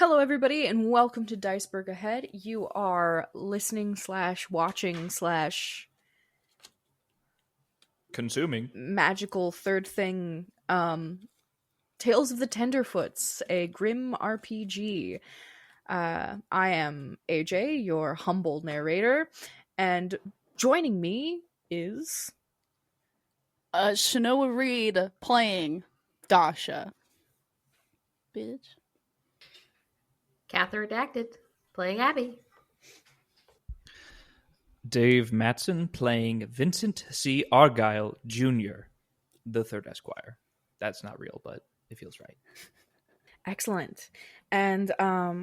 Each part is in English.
Hello, everybody, and welcome to DICEBERG Ahead. You are listening / watching / consuming magical third thing, Tales of the Tenderfoots, a Grimm RPG. I am AJ, your humble narrator, and joining me is... Chenoa Reid playing Dasha. Bitch. Kathryn Redacted, playing Abby. Dave Mattson playing Vincent C. Argyle Jr., the third Esquire. That's not real, but it feels right. Excellent. And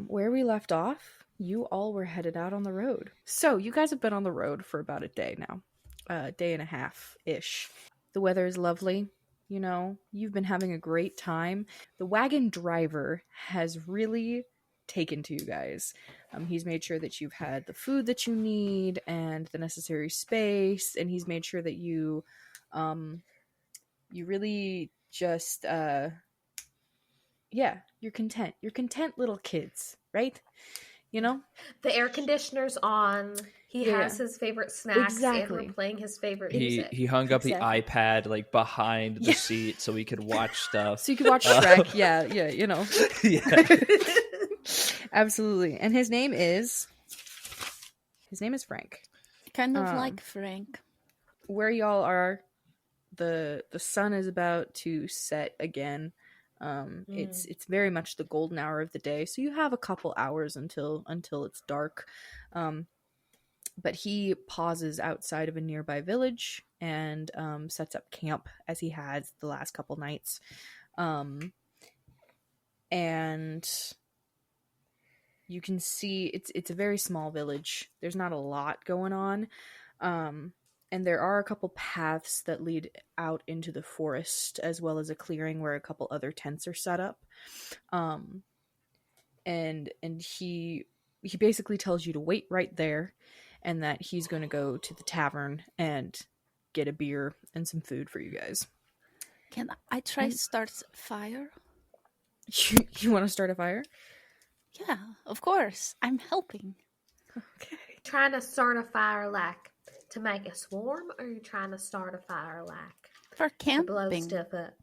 where we left off, you all were headed out on the road. So you guys have been on the road for about a day now. A day and a half-ish. The weather is lovely. You know, you've been having a great time. The wagon driver has really taken to you guys. He's made sure that you've had the food that you need and the necessary space, and he's made sure that you really just you're content. You're content little kids, right? You know? The air conditioner's on. He has his favorite snacks, and we're playing his favorite music. He hung up the iPad like behind the seat so he could watch stuff. So you could watch Shrek. Yeah, you know. Yeah. Absolutely. And his name is Frank. Kind of like Frank. Where y'all are, the sun is about to set again. It's very much the golden hour of the day, so you have a couple hours until it's dark. But he pauses outside of a nearby village and sets up camp as he has the last couple nights. And you can see it's a very small village. There's not a lot going on. And there are a couple paths that lead out into the forest, as well as a clearing where a couple other tents are set up. And he basically tells you to wait right there, and that he's going to go to the tavern and get a beer and some food for you guys. Can I try to start fire? You want to start a fire? Yeah, of course. I'm helping. Okay. Trying to start a fire like to make a swarm, or are you trying to start a fire like for camping? To blow stuff up.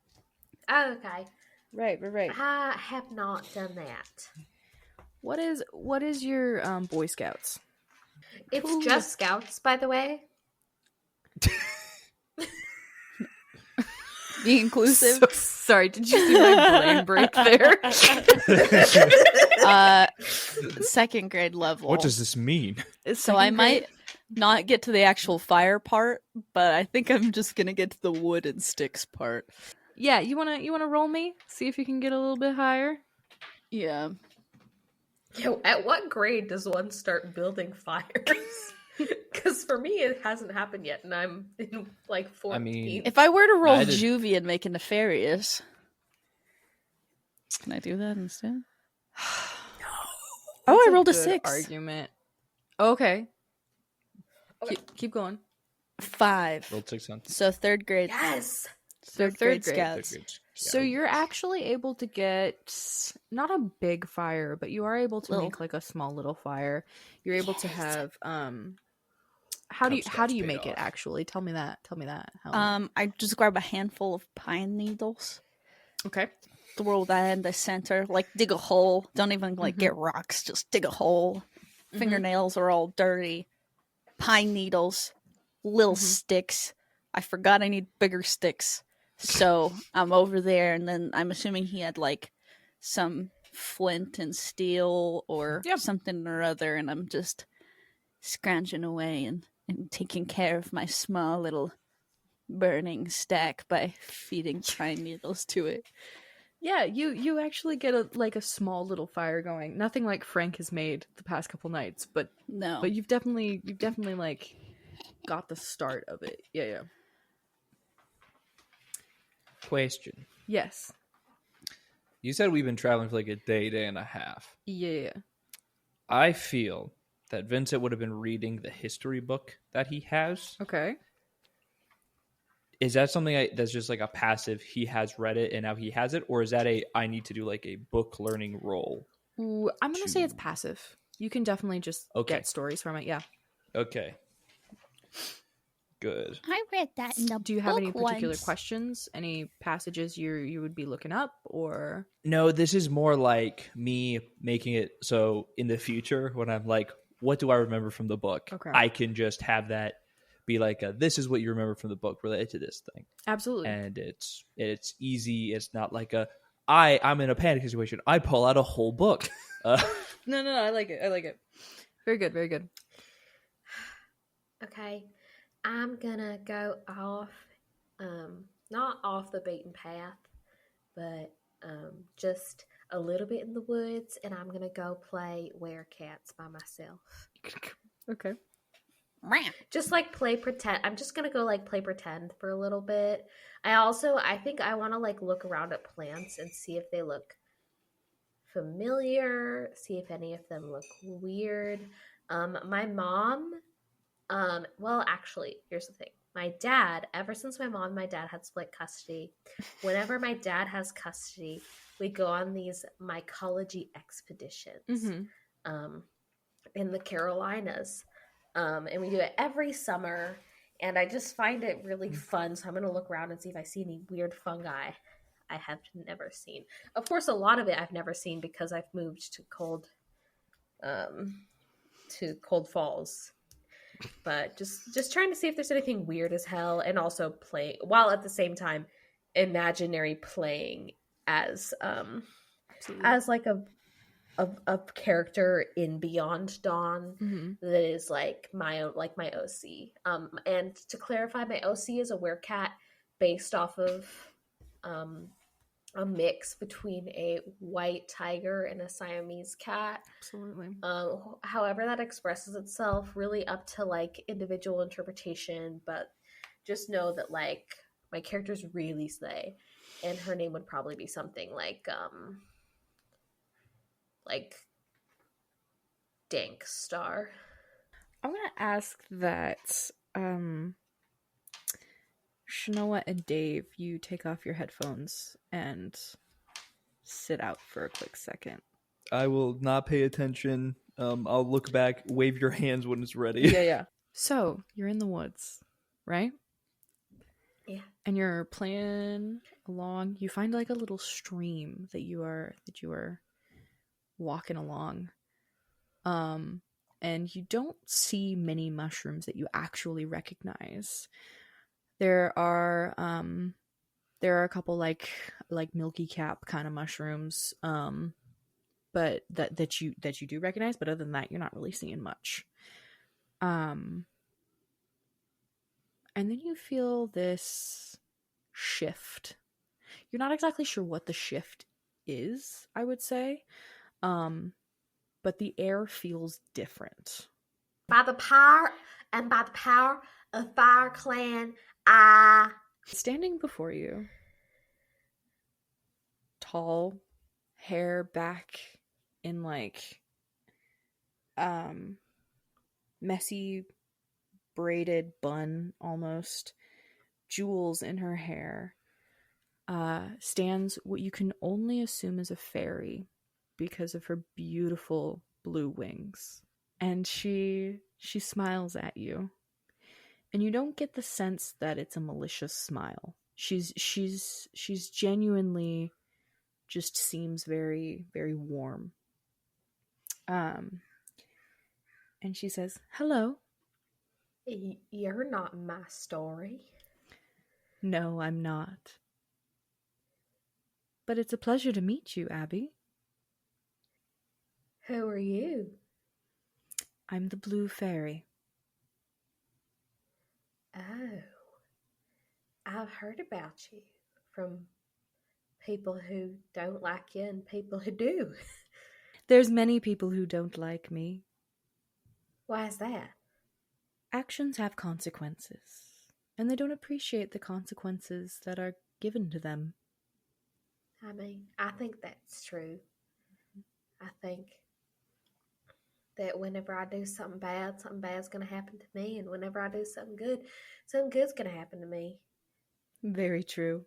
Oh, okay. Right. I have not done that. What is your Boy Scouts? It's just Scouts, by the way. Be inclusive. So, sorry, did you see my brain break there? Second grade level. What does this mean? So I might not get to the actual fire part, but I think I'm just gonna get to the wood and sticks part. Yeah, you wanna roll me? See if you can get a little bit higher? Yeah. Yo, at what grade does one start building fires? Because for me, it hasn't happened yet, and I'm in like 14. I mean, if I were to roll juvie and make a nefarious, can I do that instead? No. Oh, I rolled a 6. Argument. Okay. Keep going. 5. Rolled 6 on. So third grade. Yes. Third grade scouts. So you're actually able to get not a big fire, but you are able to make like a small little fire. You're able to have how do you make it actually? Tell me that. How... I just grab a handful of pine needles. Okay. Throw that in the center, like dig a hole. Don't even get rocks, just dig a hole. Fingernails are all dirty. Pine needles, little sticks. I forgot I need bigger sticks. So I'm over there, and then I'm assuming he had like some flint and steel or something or other, and I'm just scrounging away and taking care of my small little burning stack by feeding pine needles to it. Yeah, you actually get a small little fire going. Nothing like Frank has made the past couple nights, but no. But you've definitely like got the start of it. Yeah. Question. Yes. You said we've been traveling for like a day and a half. Yeah. I feel that Vincent would have been reading the history book that he has. Okay. Is that something that's just like a passive, he has read it and now he has it? Or is that I need to do like a book learning roll? Ooh, I'm going to say it's passive. You can definitely just Okay. get stories from it, yeah. Okay. Good. I read that in the Do you have any book particular once. questions? Any passages you would be looking up, or? No, this is more like me making it so in the future when I'm like, what do I remember from the book? Okay. I can just have that be like, this is what you remember from the book related to this thing. Absolutely. And it's easy. It's not like I'm in a panic situation. I pull out a whole book. No, I like it. Very good, very good. Okay, I'm gonna go off, not off the beaten path, but just a little bit in the woods, and I'm gonna go play Werecats by myself. Okay. Just like play pretend. I'm just gonna go like play pretend for a little bit. I think I want to like look around at plants and see if they look familiar, see if any of them look weird. My mom, well, actually, here's the thing. My dad, ever since my mom and my dad had split custody, whenever my dad has custody, we go on these mycology expeditions in the Carolinas. And we do it every summer. And I just find it really fun. So I'm going to look around and see if I see any weird fungi I have never seen. Of course, a lot of it I've never seen because I've moved to Cold Falls. But just trying to see if there's anything weird as hell, and also play while at the same time imaginary playing as like a character in Beyond Dawn that is like my OC. And to clarify, my OC is a werecat based off of a mix between a white tiger and a Siamese cat. Absolutely. However that expresses itself, really up to like individual interpretation, but just know that like my character's really slay, and her name would probably be something like Dank Star. I'm going to ask that Chenoa and Dave, you take off your headphones and sit out for a quick second. I will not pay attention. I'll look back, wave your hands when it's ready. Yeah. So, you're in the woods, right? Yeah. And you're playing along. You find like a little stream that you are walking along. And you don't see many mushrooms that you actually recognize. There are a couple like milky cap kind of mushrooms, but that you do recognize. But other than that, you're not really seeing much. And then you feel this shift. You're not exactly sure what the shift is, I would say. But the air feels different. By the power of Fire Clan, Standing before you, tall, hair back in like messy braided bun almost, jewels in her hair, stands what you can only assume is a fairy because of her beautiful blue wings. And she smiles at you. And you don't get the sense that it's a malicious smile. She's genuinely just seems very, very warm. And she says, "Hello." You're not my story. No, I'm not. But it's a pleasure to meet you, Abby. Who are you? I'm the Blue Fairy. Oh, I've heard about you from people who don't like you and people who do. There's many people who don't like me. Why is that? Actions have consequences, and they don't appreciate the consequences that are given to them. I mean, I think that's true. I think that whenever I do something bad's going to happen to me. And whenever I do something good's going to happen to me. Very true.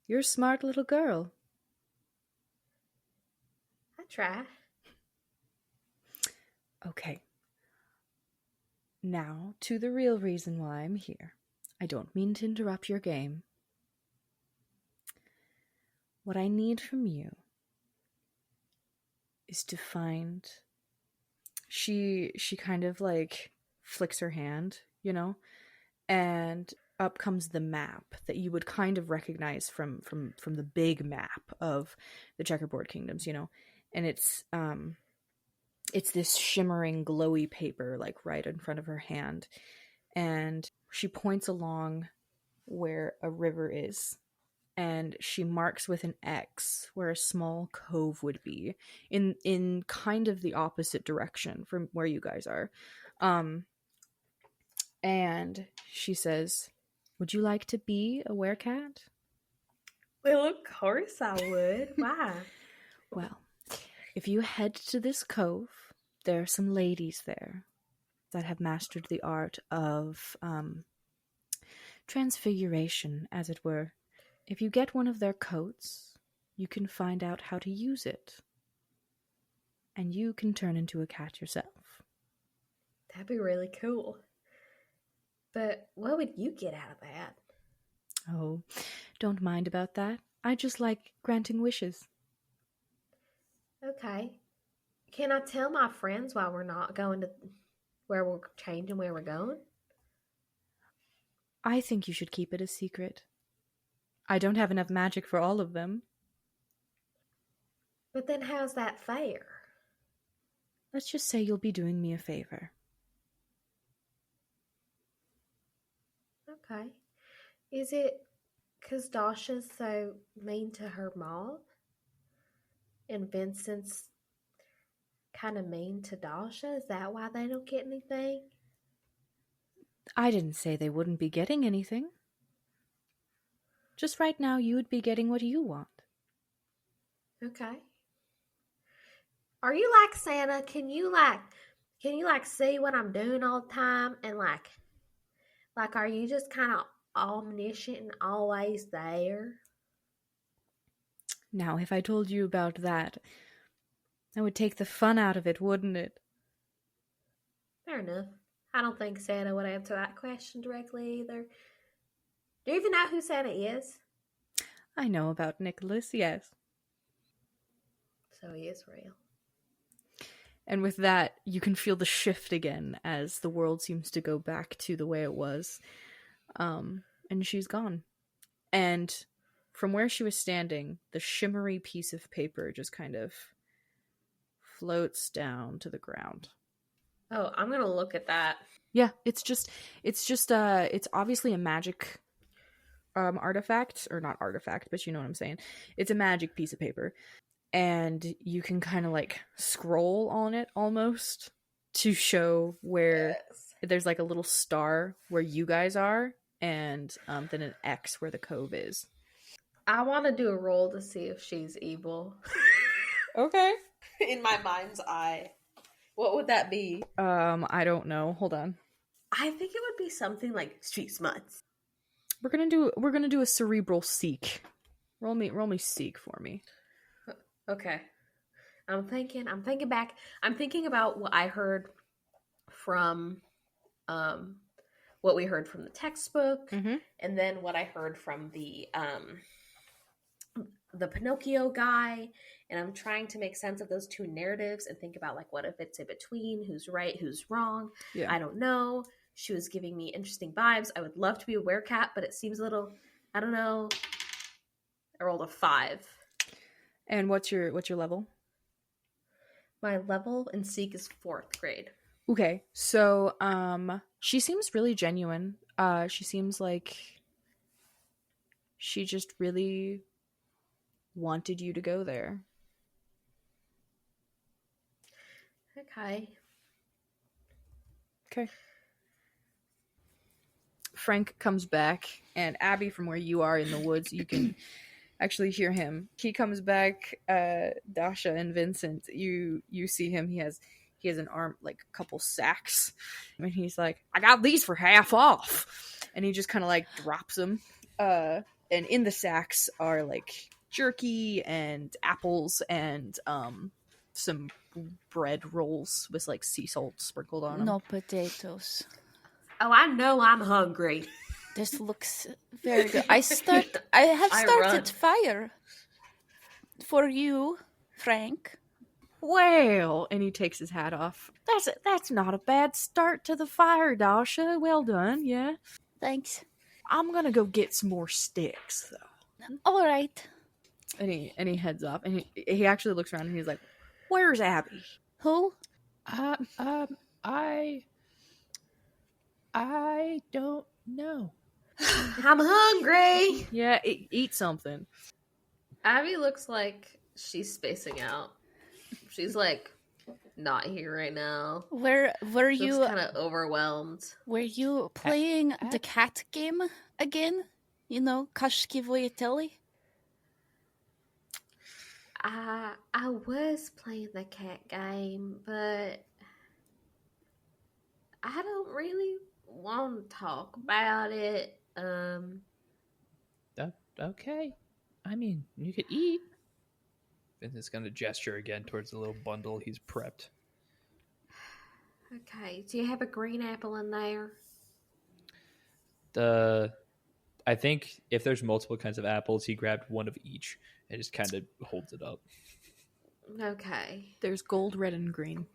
You're a smart little girl. I try. Okay. Now, to the real reason why I'm here. I don't mean to interrupt your game. What I need from you is to find... She kind of like flicks her hand, you know, and up comes the map that you would kind of recognize from the big map of the Checkerboard Kingdoms, you know, and it's this shimmering, glowy paper like right in front of her hand, and she points along where a river is. And she marks with an X where a small cove would be in kind of the opposite direction from where you guys are. And she says, would you like to be a werecat? Well, of course I would. Why? Well, if you head to this cove, there are some ladies there that have mastered the art of transfiguration, as it were. If you get one of their coats, you can find out how to use it. And you can turn into a cat yourself. That'd be really cool. But what would you get out of that? Oh, don't mind about that. I just like granting wishes. Okay. Can I tell my friends why we're not going to where we're changing where we're going? I think you should keep it a secret. I don't have enough magic for all of them. But then how's that fair? Let's just say you'll be doing me a favor. Okay. Is it because Dasha's so mean to her mom? And Vincent's kind of mean to Dasha? Is that why they don't get anything? I didn't say they wouldn't be getting anything. Just right now, you would be getting what you want. Okay. Are you like Santa? Can you see what I'm doing all the time? And like are you just kind of omniscient and always there? Now, if I told you about that, that would take the fun out of it, wouldn't it? Fair enough. I don't think Santa would answer that question directly either. Do you even know who Santa is? I know about Nicholas, yes. So he is real. And with that, you can feel the shift again as the world seems to go back to the way it was. And she's gone. And from where she was standing, the shimmery piece of paper just kind of floats down to the ground. Oh, I'm going to look at that. Yeah, it's obviously a magic artifact, or not artifact, but you know what I'm saying. It's a magic piece of paper. And you can kind of like scroll on it almost to show where there's like a little star where you guys are, and then an X where the cove is. I want to do a roll to see if she's evil. Okay. In my mind's eye. What would that be? I don't know. Hold on. I think it would be something like street smuts. We're gonna do a cerebral seek. Roll me seek for me. Okay. I'm thinking back. I'm thinking about what I heard from what we heard from the textbook, and then what I heard from the Pinocchio guy, and I'm trying to make sense of those two narratives and think about like what if it's in between, who's right, who's wrong. Yeah. I don't know. She was giving me interesting vibes. I would love to be a werecat, but it seems a little, I don't know. I rolled a 5. And what's your level? My level in Seek is 4th grade. Okay, so she seems really genuine. She seems like she just really wanted you to go there. Okay. Frank comes back, and Abby, from where you are in the woods, you can actually hear him. He comes back. Dasha and Vincent, you see him. He has an arm, like a couple sacks, and he's like, I got these for half off, and he just kind of like drops them. And in the sacks are like jerky and apples and some bread rolls with like sea salt sprinkled on them. No potatoes. Oh, I know I'm hungry. This looks very good. I have started run. fire for you, Frank. Well, and he takes his hat off. That's not a bad start to the fire, Dasha. Well done, yeah. Thanks. I'm gonna go get some more sticks, though. All right. And he heads off, and he actually looks around and he's like, "Where's Abby?" Who? I don't know. I'm hungry. Yeah, eat something. Abby looks like she's spacing out. She's like not here right now. Were you kind of overwhelmed? Were you playing the cat game again? You know, Kashki Voyatelli? I was playing the cat game, but I don't really want to talk about it. Okay. I mean, you could eat. Vincent's going to gesture again towards the little bundle he's prepped. Okay. Do you have a green apple in there? I think if there's multiple kinds of apples, he grabbed one of each and just kind of holds it up. Okay. There's gold, red, and green.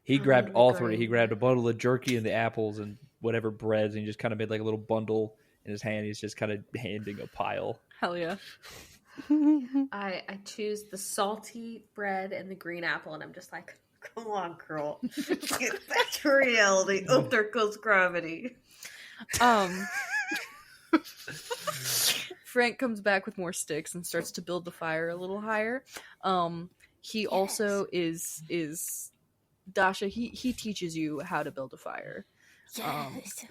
He grabbed all green. three. He grabbed a bundle of jerky and the apples and whatever breads, and he just kind of made like a little bundle in his hand. He's just kind of handing a pile. Hell yeah. I choose the salty bread and the green apple, and I'm just like, come on, girl. Get back to reality. Oh, there goes gravity. Frank comes back with more sticks and starts to build the fire a little higher. He also is Dasha. He teaches you how to build a fire. Yes.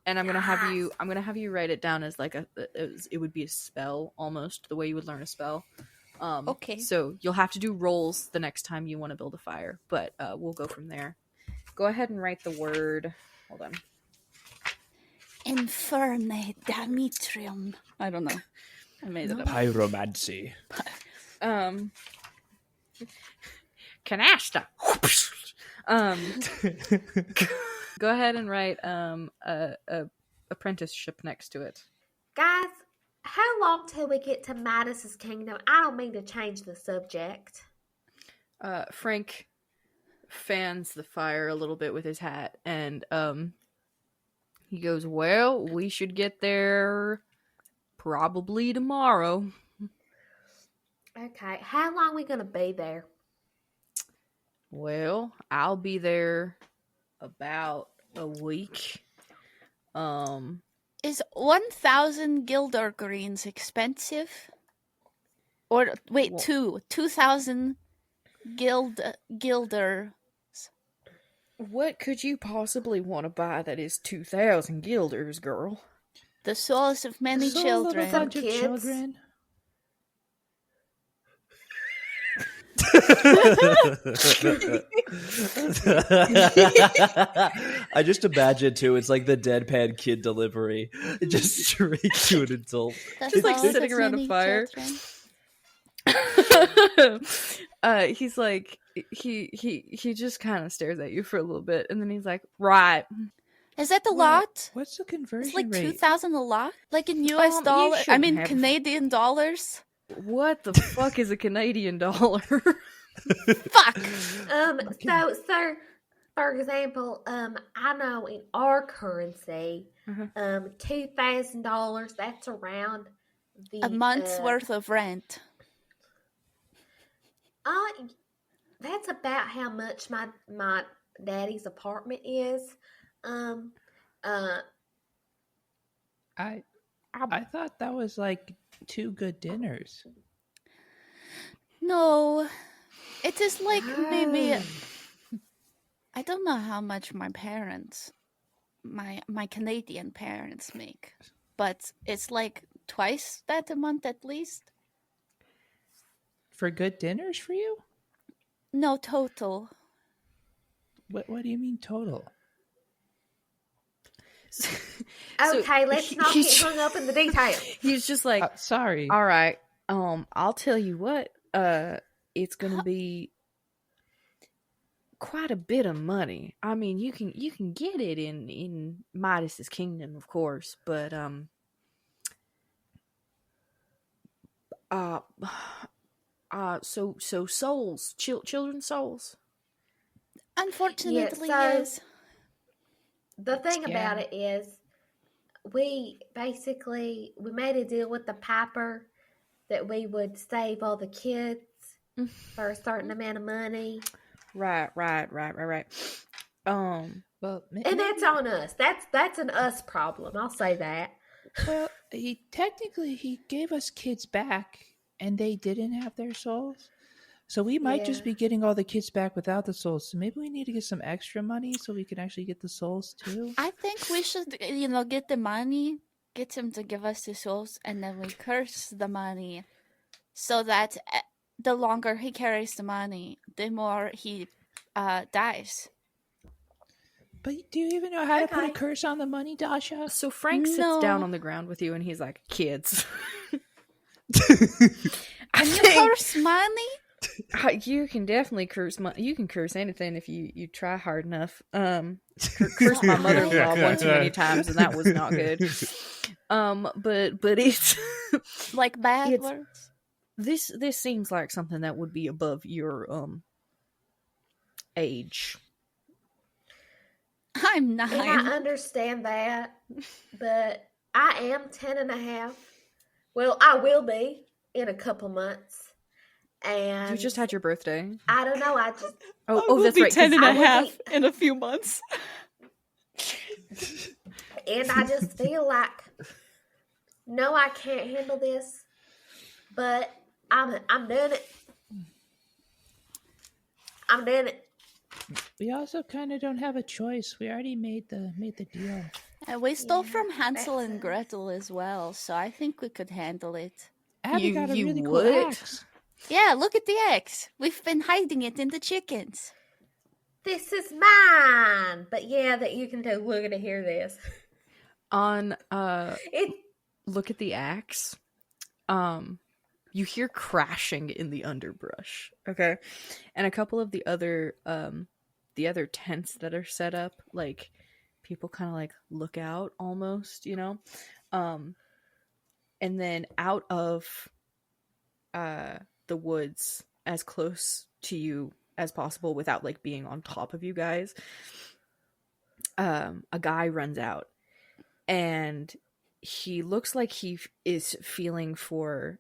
And I'm gonna have you write it down as like it would be a spell almost the way you would learn a spell. Okay. So you'll have to do rolls the next time you want to build a fire, but we'll go from there. Go ahead and write the word. Hold on. Inferne Damitrium. I don't know. I made it up. Pyromancy. Canasta. Go ahead and write a apprenticeship next to it. Guys, how long till we get to Midas's kingdom? I don't mean to change the subject. Frank fans the fire a little bit with his hat, and he goes, "Well, we should get there probably tomorrow." Okay, how long are we gonna be there? Well, I'll be there about a week. Is 1,000 guilder greens expensive? Or wait, 2,000 guilder. What could you possibly want to buy that is 2,000 guilders, girl? The souls of many children. Some kids. I just imagine too. It's like the deadpan kid delivery, just straight to an adult. The like souls sitting of around a many fire. children. He's like he just kind of stares at you for a little bit, and then he's like, "Right." Is that a lot? What's the conversion It's like rate? 2,000 a lot? Like in US you dollars? I shouldn't mean, have- Canadian dollars? What the fuck is a Canadian dollar? Fuck! So, sir, for example, I know in our currency, $2,000, that's around A month's worth of rent. That's about how much my daddy's apartment is. I thought that was like 2 good dinners. No, it is like maybe I don't know how much my parents, my Canadian parents make, but it's like twice that a month at least. For good dinners for you? No, total. What do you mean total? Okay, let's not get hung up in the details. He's just like, Sorry. "All right, I'll tell you what. it's gonna be quite a bit of money. I mean, you can get it in Midas's kingdom, of course, but so souls, children's souls. Unfortunately, Yeah, so- yes. The thing Yeah. about it is, we made a deal with the Piper that we would save all the kids for a certain amount of money, Right. Well, and that's on us. That's an us problem. I'll say that. well, he gave us kids back, and they didn't have their souls. So we might just Yeah. be getting all the kids back without the souls. So maybe we need to get some extra money so we can actually get the souls too. I think we should, get the money, get him to give us the souls, and then we curse the money, so that the longer he carries the money, the more he dies. But do you even know how to put a Okay. curse on the money, Dasha? So Frank sits down No. on the ground with you, and he's like, "Kids, Can you curse money? you can definitely curse. You can curse anything if you try hard enough. Cursed my mother-in-law one too many times, and that was not good. But it's Like bad It's- words? this seems like something that would be above your age. I'm 9. And I understand that, but I am 10 and a half. Well, I will be in a couple months. And You just had your birthday. I don't know. I just Oh, that's right. 'cause I would be- in a few months. and I just feel like, no, I can't handle this, but I'm doing it. I'm doing it. We also kind of don't have a choice. We already made the deal. And we stole Yeah, from Hansel that's and it. Gretel as well, so I think we could handle it. Abby You- got a you really would? cool axe. Yeah, look at the eggs. We've been hiding it in the chickens. This is mine. But yeah, that you can take. Look at it. Hear this. On It. look at the axe. You hear crashing in the underbrush. Okay, and a couple of the other tents that are set up, like people kind of like look out almost, and then out of the woods as close to you as possible without like being on top of you guys, a guy runs out, and he looks like he is feeling for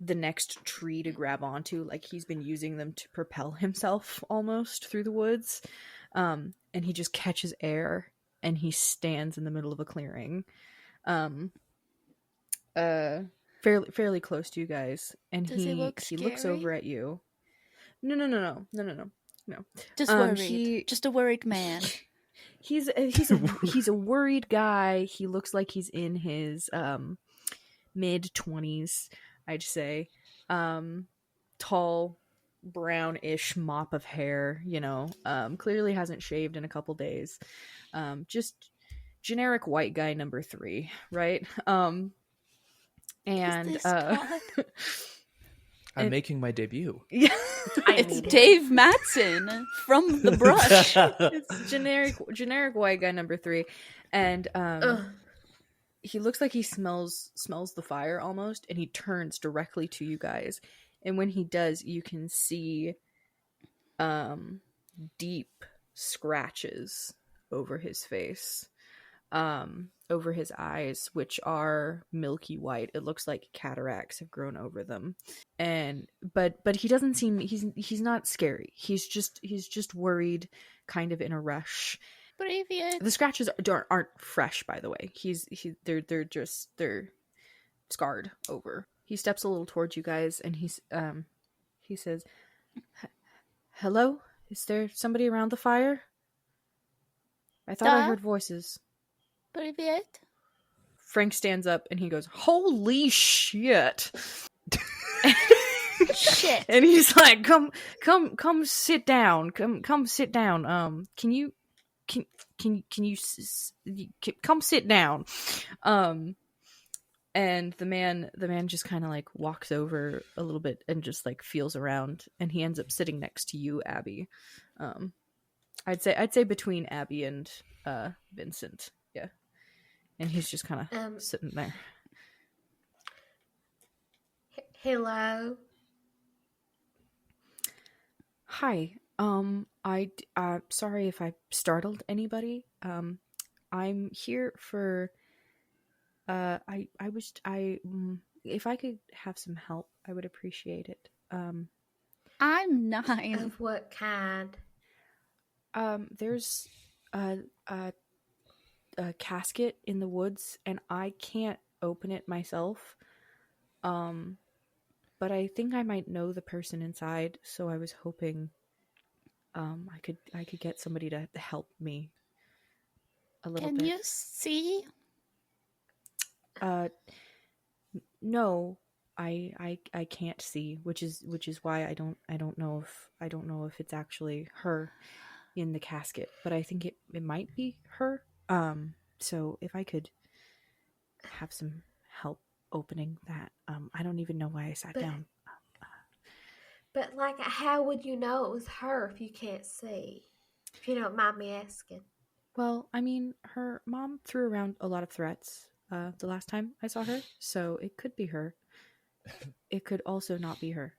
the next tree to grab onto, like he's been using them to propel himself almost through the woods, and he just catches air and he stands in the middle of a clearing, fairly close to you guys, and Does he look he looks scary? over at you. No. Just Um, worried. he- Just a worried man. He's a worried guy. He looks like he's in his mid-20s, I'd say. Tall, brownish mop of hair, clearly hasn't shaved in a couple days. Just generic white guy number 3, right? And Is this Todd? I'm And- making my debut. yeah. It's need it. Dave Mattson from The Brush. It's generic white guy number 3, and Ugh. he looks like he smells the fire almost, and he turns directly to you guys, and when he does, you can see deep scratches over his face, over his eyes, which are milky white. It looks like cataracts have grown over them, and but he doesn't seem, he's not scary. He's just worried, kind of in a rush. Привет. The scratches aren't fresh, by the way. They're scarred over. He steps a little towards you guys, and he says, "Hello, is there somebody around the fire? I thought I Duh. heard voices." Привет. Frank stands up and he goes, "Holy shit!" Shit. And he's like, "Come sit down. Come sit down. Can you come sit down?" And the man just kind of like walks over a little bit and just like feels around, and he ends up sitting next to you, Abby. I'd say between Abby and Vincent. Yeah. And he's just kind of sitting there. Hello. Hi. Sorry if I startled anybody. I'm here for if I could have some help, I would appreciate it. I'm 9. Of what kind? There's a casket in the woods, and I can't open it myself. But I think I might know the person inside, so I was hoping I could get somebody to help me a little bit. Can you see? No, I can't see, which is why I don't know if it's actually her in the casket, but I think it might be her. So if I could have some help opening that, I don't even know why I sat down. But like, how would you know it was her if you can't see? If you don't mind me asking. Well, I mean, her mom threw around a lot of threats the last time I saw her, so it could be her. It could also not be her.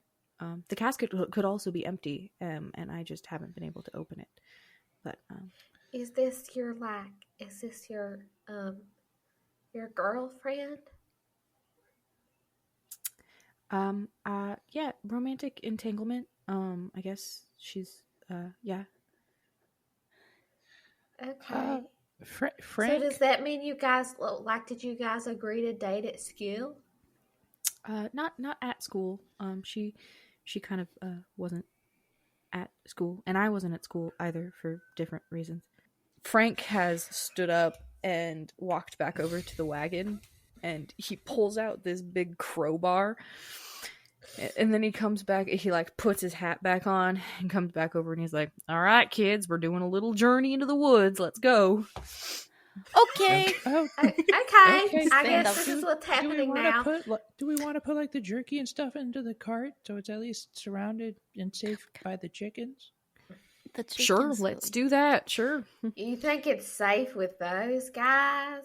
The casket could also be empty, and I just haven't been able to open it. But Is this your girlfriend? Yeah, romantic entanglement. I guess she's yeah. Okay. Frank. So does that mean you guys did you guys agree to date at school? Not at school. She kind of wasn't at school, and I wasn't at school either for different reasons. Frank has stood up and walked back over to the wagon, and he pulls out this big crowbar, and then he comes back, he like puts his hat back on and comes back over, and he's like, all right, kids, we're doing a little journey into the woods, let's go. Okay. Okay. I guess this is what's happening now. Do we want to put like the jerky and stuff into the cart so it's at least surrounded and safe by the chickens? Sure, let's do that. Sure. You think it's safe with those guys?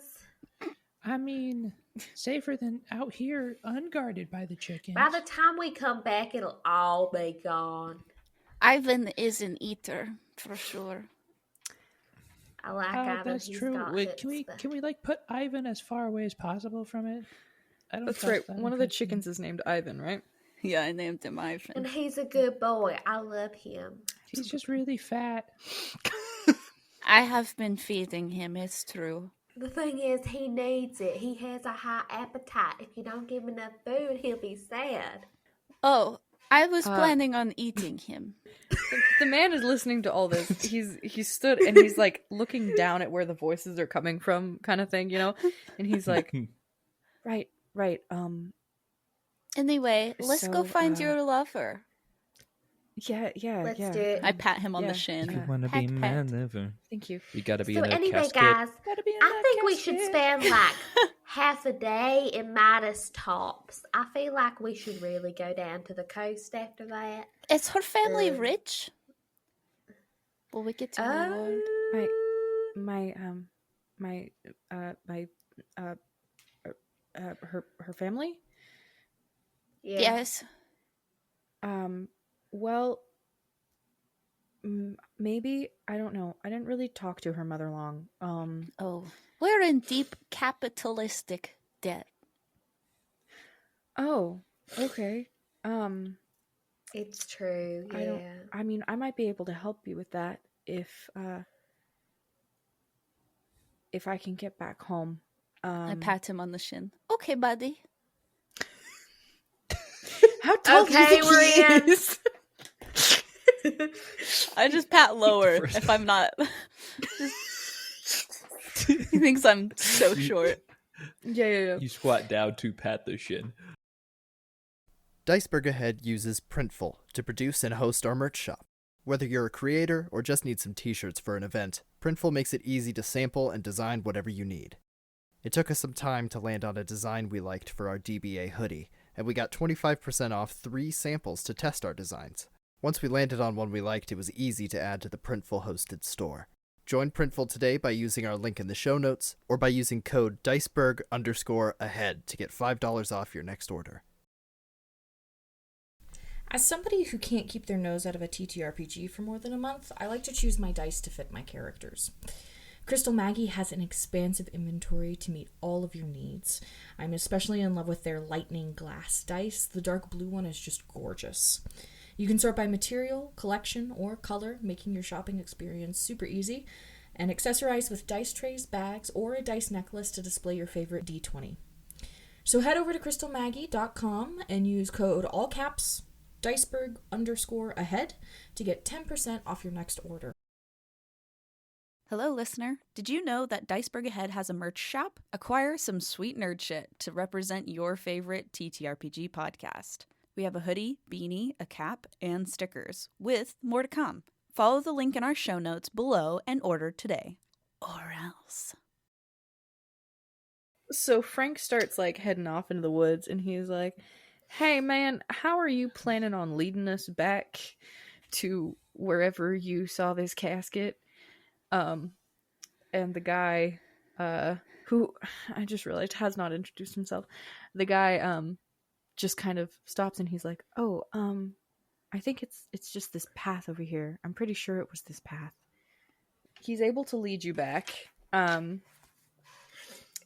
I mean, safer than out here unguarded by the chickens. By the time we come back, it'll all be gone. Ivan is an eater for sure. I like Ivan. That's true. Wait, can we like put Ivan as far away as possible from it? That's right. One of the chickens is named Ivan, right? Yeah, I named him Ivan. And he's a good boy. I love him. He's just really fat. I have been feeding him, it's true. The thing is, he needs it. He has a high appetite. If you don't give him enough food, he'll be sad. Oh, I was planning on eating him. The man is listening to all this. He stood and he's like looking down at where the voices are coming from, kind of thing, you know? And he's like, right. Anyway, let's go find your lover. Yeah. Let's do it. I pat him on the shin. You want to be my lover. Thank you. You got to be So in that anyway, casket. guys, I think we should spend like half a day in Midas Tops. I feel like we should really go down to the coast after that. Is her family rich? Will we get to reward? Her family? Yeah. Yes. Well, maybe, I don't know. I didn't really talk to her mother long. Oh, we're in deep capitalistic debt. Oh, okay. It's true. Yeah. I might be able to help you with that if I can get back home. I pat him on the shin. Okay, buddy. How tall do you think he we're in. is? I just pat lower if I'm not. He thinks I'm so short. Yeah. You squat down to pat the shin. DICEBERG Ahead uses Printful to produce and host our merch shop. Whether you're a creator or just need some t-shirts for an event, Printful makes it easy to sample and design whatever you need. It took us some time to land on a design we liked for our DBA hoodie, and we got 25% off 3 samples to test our designs. Once we landed on one we liked, it was easy to add to the Printful hosted store. Join Printful today by using our link in the show notes, or by using code DICEBERG_Ahead to get $5 off your next order. As somebody who can't keep their nose out of a TTRPG for more than a month, I like to choose my dice to fit my characters. Crystal Maggie has an expansive inventory to meet all of your needs. I'm especially in love with their lightning glass dice. The dark blue one is just gorgeous. You can sort by material, collection, or color, making your shopping experience super easy, and accessorize with dice trays, bags, or a dice necklace to display your favorite D20. So head over to crystalmaggie.com and use code all caps DICEBERG_Ahead to get 10% off your next order. Hello, listener. Did you know that DICEBERG Ahead has a merch shop? Acquire some sweet nerd shit to represent your favorite TTRPG podcast. We have a hoodie, beanie, a cap, and stickers, with more to come. Follow the link in our show notes below and order today. Or else. So Frank starts like heading off into the woods, and he's like, "Hey man, how are you planning on leading us back to wherever you saw this casket?" And the guy, who I just realized has not introduced himself, the guy just kind of stops, and he's like, "Oh, I think it's just this path over here. I'm pretty sure it was this path." He's able to lead you back.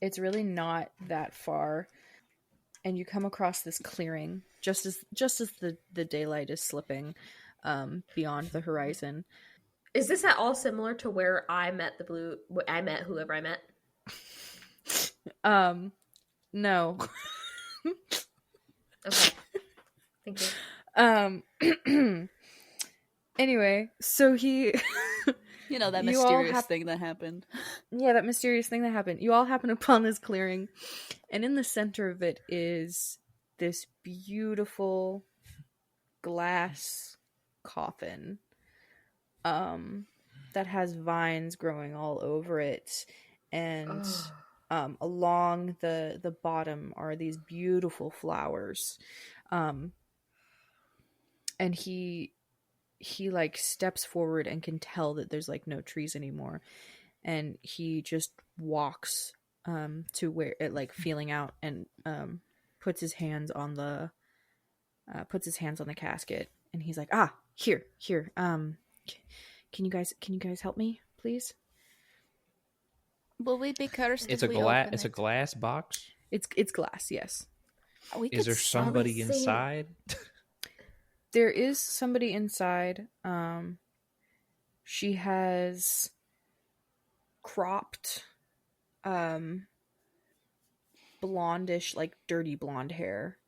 It's really not that far, and you come across this clearing just as the daylight is slipping beyond the horizon. Is this at all similar to where I met whoever I met? No. Okay. Thank you. Anyway, so he You know, that You all mysterious thing that happened. Yeah, that mysterious thing that happened. You all happen upon this clearing, and in the center of it is this beautiful glass coffin that has vines growing all over it, and along the bottom are these beautiful flowers. And he like steps forward and can tell that there's like no trees anymore, and he just walks to where it, like, feeling out, and puts his hands on the casket, and he's like, here, can you guys help me, please? Will we be cursed? It's if we open it's a it? glass box. It's glass, yes. We Is could there somebody somebody- inside? There is somebody inside. She has cropped, blondish, like dirty blonde hair.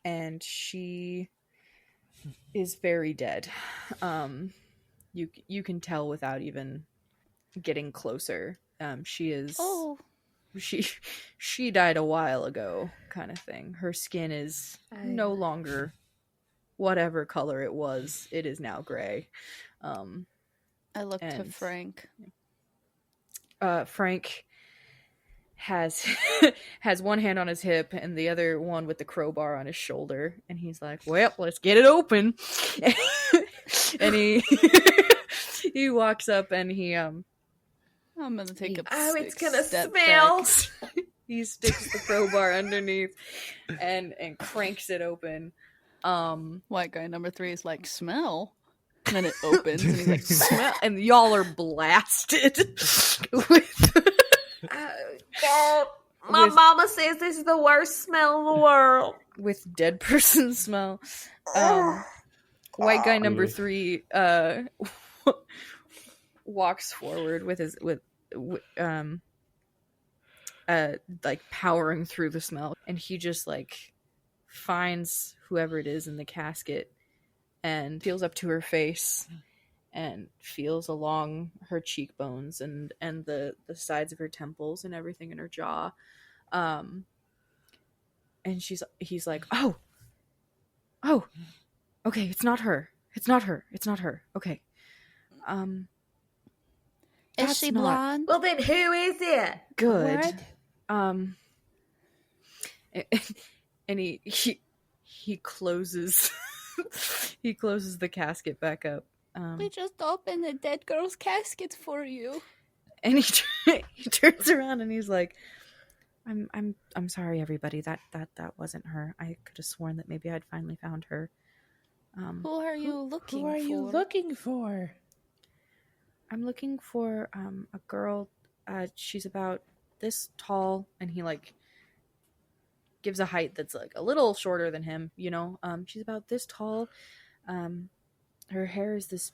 And she is very dead. You can tell without even getting closer. She is. Oh, She died a while ago, kind of thing. Her skin is no longer whatever color it was. It is now gray. I look to And- Frank. Frank has has one hand on his hip and the other one with the crowbar on his shoulder, and he's like, "Well, let's get it open." And he walks up, and he I'm gonna take a it's gonna step smell. back. he sticks the crowbar underneath and cranks it open. White guy number 3 is like, smell. And then it opens, and he's like, Smell, and y'all are blasted with God, my With- mama says this is the worst smell in the world. with dead person smell. White guy number 3 walks forward with his like powering through the smell, and he just like finds whoever it is in the casket and feels up to her face and feels along her cheekbones and the sides of her temples and everything in her jaw. And he's like, oh, okay, it's not her. Okay. Is she not blonde? Well, then who is it? good. What? And he closes he closes the casket back up. We just opened a dead girl's casket for you. And he turns around and he's like, I'm sorry, everybody. That wasn't her. I could have sworn that maybe I'd finally found her. Who are you looking Who are for? you looking for? I'm looking for a girl. She's about this tall, and he like gives a height that's like a little shorter than him. You know, she's about this tall. Her hair is this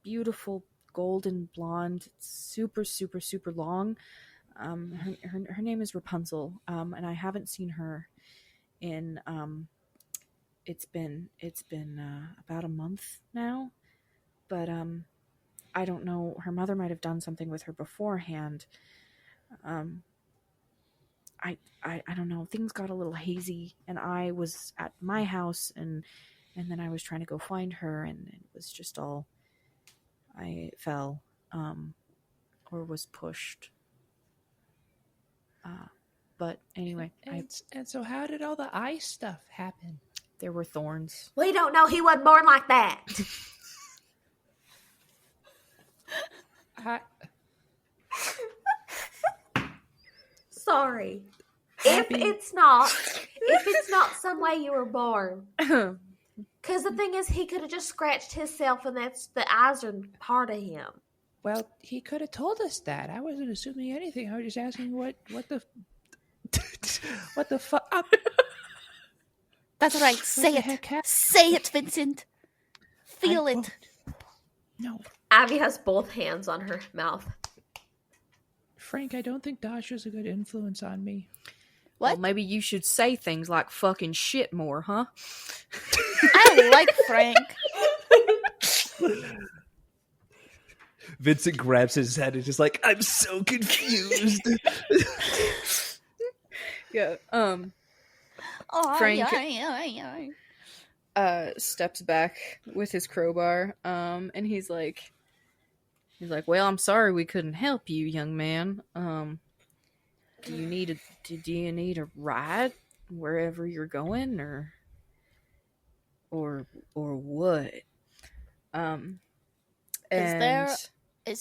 beautiful golden blonde, super super super long. Her name is Rapunzel, and I haven't seen her in it's been about a month now, but I don't know. Her mother might have done something with her beforehand. I don't know. Things got a little hazy, and I was at my house, and then I was trying to go find her, and it was just all. I fell, or was pushed. But anyway, And so how did all the ice stuff happen? there were thorns. We don't know. He wasn't born like that. Sorry. If it's not some way you were born. Because the thing is, he could have just scratched himself, and that's the eyes are part of him. Well, he could have told us that. I wasn't assuming anything. I was just asking what the what the fuck. That's right. What Say the it. heck happened? Say it, Vincent. Feel I it. won't. No, Abby has both hands on her mouth. Frank, I don't think Dasha's a good influence on me. What? Well, maybe you should say things like fucking shit more, huh? I like Frank. Vincent grabs his head and is just like, I'm so confused. Yeah. Oh, Frank- yeah. Steps back with his crowbar, and he's like, well, I'm sorry we couldn't help you, young man. Do you need a ride wherever you're going, or what? Is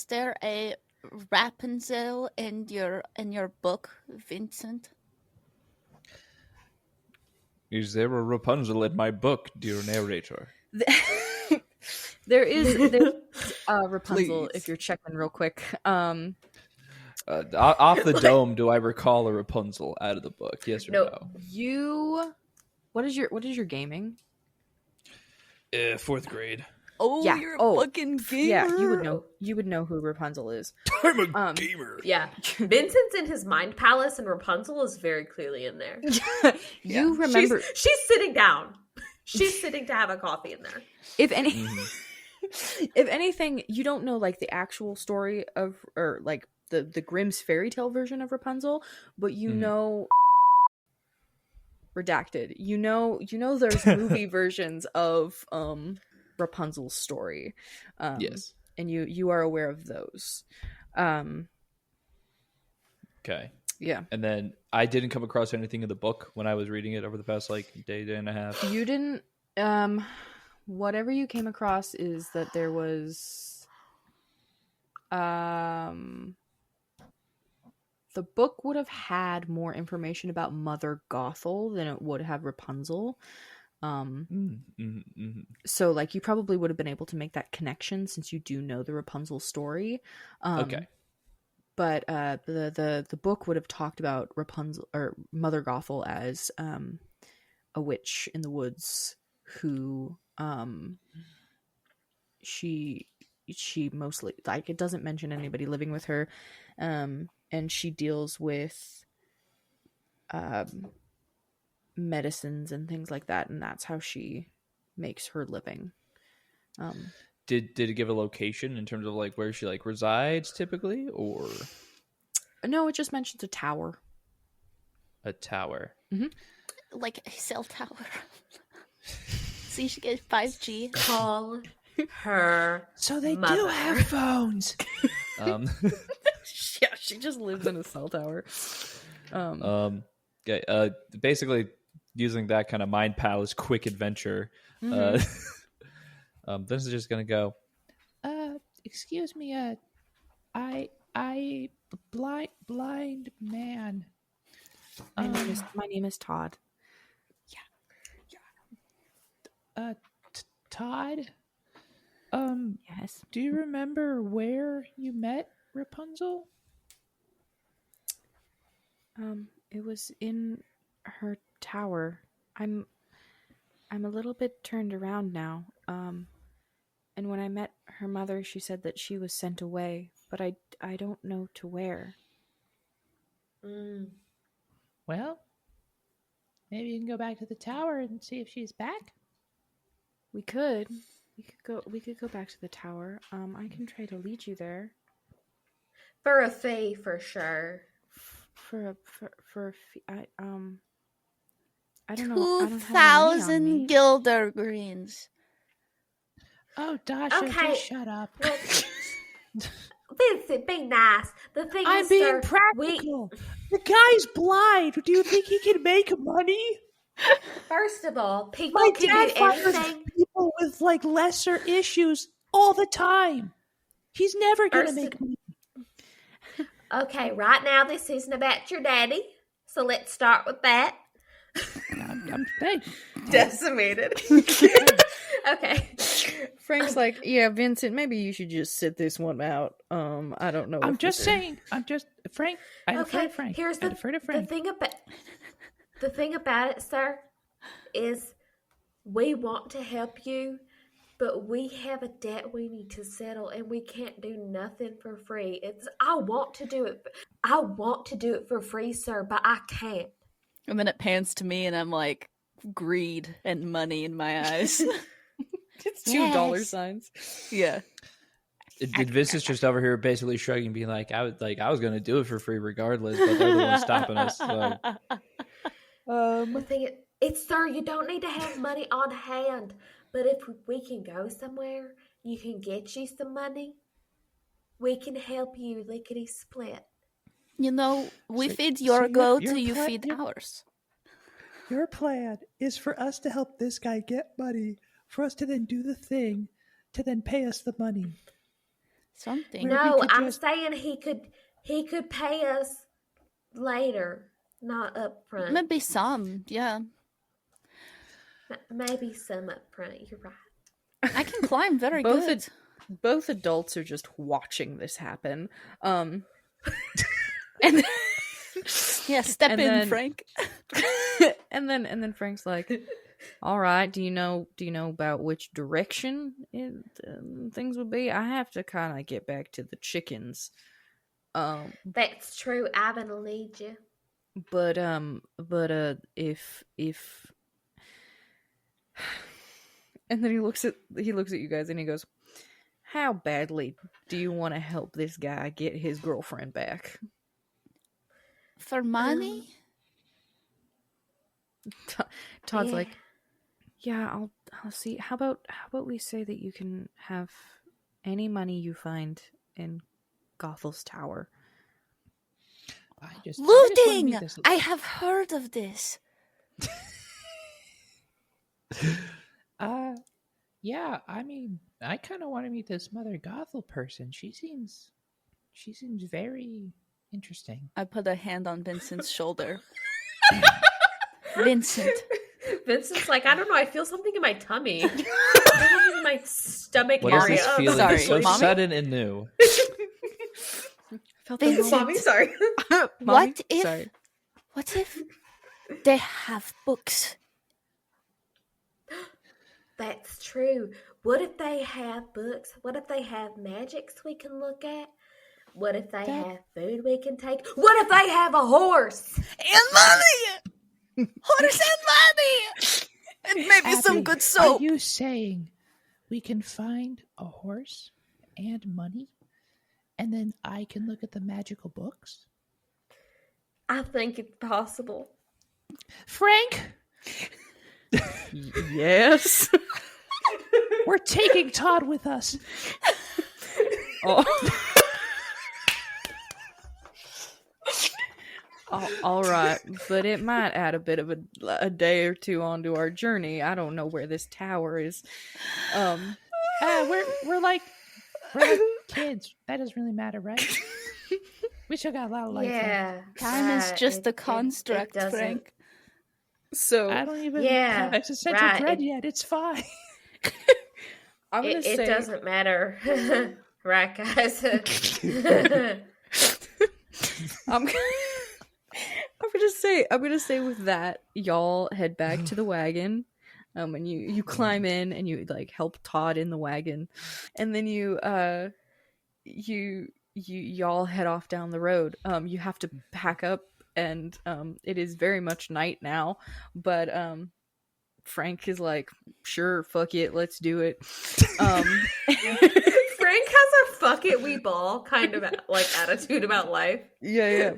there a Rapunzel in your book, Vincent? Is there a Rapunzel in my book, dear narrator? There's Rapunzel. Please. If you're checking real quick, Off the dome, do I recall a Rapunzel out of the book? Yes or no? what is your gaming? 4th grade. Oh, Yeah. you're Oh, a fucking gamer. Yeah, you would know who Rapunzel is. I'm a gamer. Yeah. Vincent's in his mind palace, and Rapunzel is very clearly in there. You remember She's sitting down. She's sitting to have a coffee in there. if anything, you don't know like the actual story of, or like the Grimm's fairy tale version of Rapunzel, but you know Redacted. You know there's movie versions of Rapunzel's story. Yes. And you are aware of those. Okay. Yeah. And then I didn't come across anything in the book when I was reading it over the past day and a half. You didn't whatever you came across is that there was the book would have had more information about Mother Gothel than it would have Rapunzel. So like you probably would have been able to make that connection since you do know the Rapunzel story. Okay. But the book would have talked about Rapunzel or Mother Gothel as a witch in the woods who she mostly, like, it doesn't mention anybody living with her, and she deals with medicines and things like that, and that's how she makes her living. Did it give a location in terms of like where she like resides typically, or no, it just mentions a tower. a tower? Like a cell tower. So you should get 5G. Call her So they do mother. have phones. Yeah, she just lives in a cell tower. Okay, basically using that kind of mind palace quick adventure. This is just gonna go. Excuse me. I blind man. My name is Todd. Todd. Yes. Do you remember where you met Rapunzel? It was in her tower. I'm a little bit turned around now. And when I met her mother, she said that she was sent away, but I don't know to where. Well, maybe you can go back to the tower and see if she's back. We could go back to the tower. I can try to lead you there. For a fee, for sure. For a fee. I don't know. I don't have any money on me. 2,000 guilder greens. Oh, Dasha, Okay. just shut up. Vincent, be nice. The thing I'm is, being sir, practical. The guy's blind. Do you think he can make money? first of all, people My can dad do fires anything. people with like lesser issues all the time. He's never gonna First make of- money. Okay, right now this isn't about your daddy, so let's start with that. I'm hey, Decimated. Okay. Frank's like, yeah, Vincent, maybe you should just sit this one out. I don't know. I'm if just this- saying. I'm just Frank. I Okay, defer to Frank. here's I defer to Frank. the thing about it, sir, is we want to help you, but we have a debt we need to settle, and we can't do nothing for free. I want to do it for free, sir, but I can't. And then it pans to me, and I'm like, greed and money in my eyes. It's $2 Yes. signs. Yeah. Did Vincent's just over here basically shrugging, being like, I was gonna do it for free regardless, but they're the ones stopping us. So. The thing is, sir, you don't need to have money on hand, but if we can go somewhere, you can get you some money. We can help you lickety split. You know, we So- feed so your your- goat your till you pla- feed your- ours. Your plan is for us to help this guy get money, for us to then do the thing, to then pay us the money. Something. Where we No, could I'm just- saying he could pay us later, not up front. Maybe some, yeah. Maybe some up front. You're right. I can climb very Both good. Both adults are just watching this happen. And Yeah, step and in, then- Frank. and then Frank's like, "All right, do you know about which direction things would be? I have to kind of get back to the chickens." That's true. Ivan will need you. But if and then he looks at you guys and he goes, "How badly do you want to help this guy get his girlfriend back?" For money? Todd's Yeah. like, "Yeah, I'll see. How about we say that you can have any money you find in Gothel's tower." I just Looting! wanna meet I have heard of this. Yeah, I mean, I kind of want to meet this Mother Gothel person. She seems very interesting. I put a hand on Vincent's shoulder. Vincent. Vincent's like, I don't know. I feel something in my tummy. Something in my stomach What is area. this Oh, feeling? sorry, It's so Mommy? sudden and new. Felt Vincent. Mommy, sorry. Mommy? What if Sorry. What if they have books? That's true. What if they have books? What if they have magics we can look at? What if they have food we can take? What if they have a horse? And money! Horse and money! And maybe some Abby, good soap. Are you saying we can find a horse and money, and then I can look at the magical books? I think it's possible. Frank, Yes. We're taking Todd with us. Oh. All right, but it might add a bit of a day or two onto our journey. I don't know where this tower is. We're like kids. That doesn't really matter, right? We still got a lot of life left. Yeah. Time is just a construct, doesn't. Frank. So I don't even Yeah, have existential right. dread yet. It's fine. I'm gonna say It doesn't matter. Right, guys? I'm gonna say with that, y'all head back to the wagon. And you climb in and you like help Todd in the wagon, and then y'all head off down the road. You have to pack up, and it is very much night now, but Frank is like, sure, fuck it, let's do it. Frank has a fuck it, we ball kind of like attitude about life. Yeah,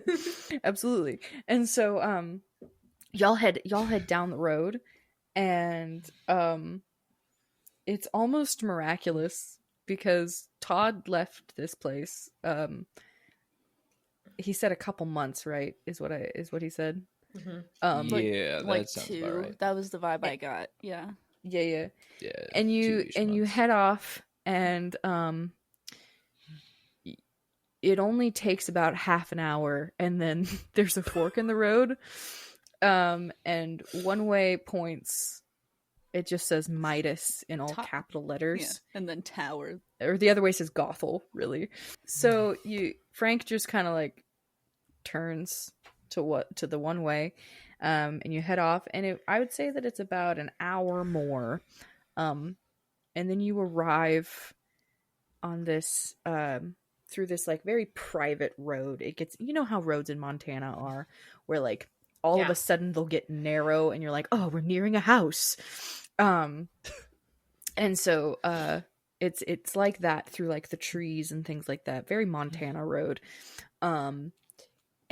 absolutely. And so y'all head down the road, and it's almost miraculous because Todd left this place. He said a couple months, right? Is what he said. Mm-hmm. Yeah, like that sounds 2. about right. That was the vibe I got. Yeah. Yeah. Yeah, And you 2-ish you months. head off, and it only takes about half an hour, and then there's a fork in the road, and one way points, it just says Midas in all capital letters. Yeah. And then tower. Or the other way says Gothel, really. So Frank just kind of like turns to the one way, and you head off, and I would say that it's about an hour more, and then you arrive on this through this like very private road. It gets, you know how roads in Montana are, where like all of a sudden they'll get narrow, and you're like, oh, we're nearing a house, and so it's like that through like the trees and things like that. Very Montana road.